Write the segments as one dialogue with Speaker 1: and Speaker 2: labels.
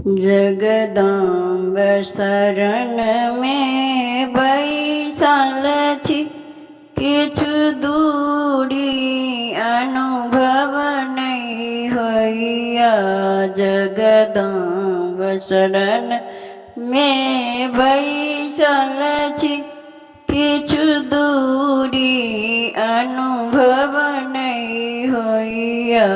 Speaker 1: जगदम्ब शरण में बैसल छी, किछु दूरी अनुभव नहीं होइया। जगदम्ब शरण में बैसल छी, किछु दूरी अनुभव नहीं होइया।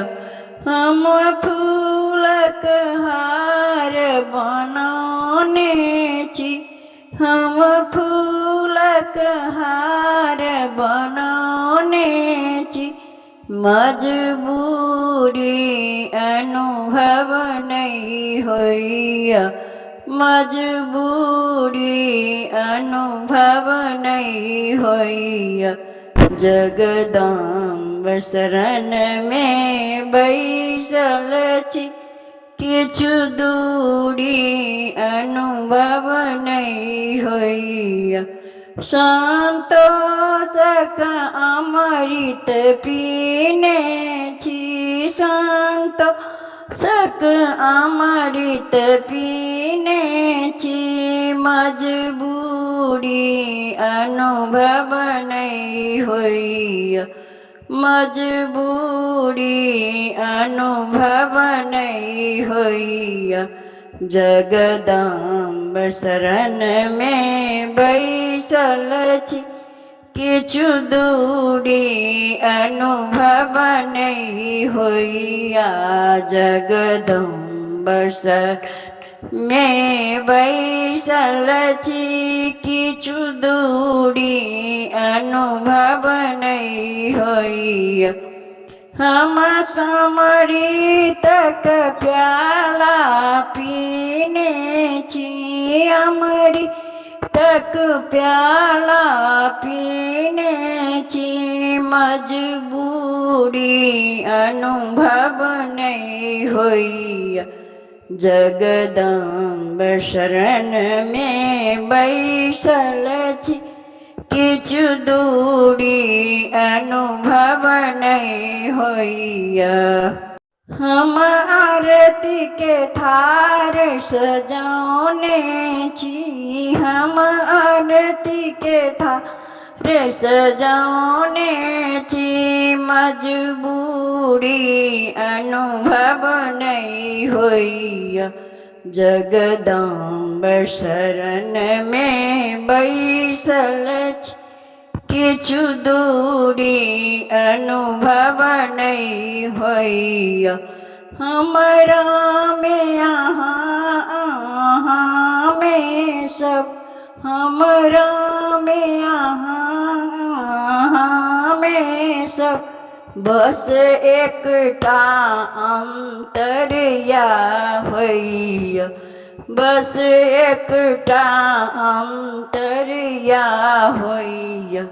Speaker 1: हम फूलक हार बनौने छी, हम फूलक हार बनौने छी, मजबूरी अनुभव नहीं होइया। मजबूरी अनुभव नहीं होइया। जगदम्ब शरण में बैसल छी, किछु दूरी अनुभव नहीं होइया। संतोषक अमृत पीने छी, संतोषक अमृत पीने छी, मजबूरी अनुभव नहीं होइया। मजबूरी अनुभव नहीं होइया। जगदम्ब शरण में बैसल छी, किछु दूरी अनुभव नहीं होइया। जगदम्ब शरण में बैसल छी, किछु दूरी अनुभव नहीं होइया। हम समृतक प्याला पीने छी, अमृतक प्याला पीने छी, मजबूरी अनुभव नहीं होइया। जगदम्ब शरण में बैसल छी, किछु दूरी अनुभव नहीं होइया। हम आरती के थार सजौने छी, हम आरती के थार सजौने छी, मजबूरी अनुभव नहीं होइया। जगदम्ब शरण में बैसल छी, किछु दूरी अनुभव नहीं होइया। हमरा में यहाँ आहाँ में सब, हमरा में यहाँ आहाँ में सब, बस एकटा अंतरिया होइया। बस एकटा अंतरिया होइया।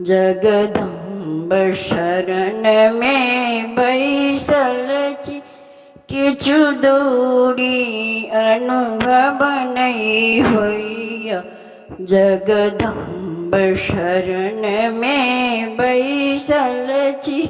Speaker 1: जगदम्ब शरण में बैसल छी, किछु दूरी अनुभव नहीं होइया। जगदम्ब शरण में बैसल छी,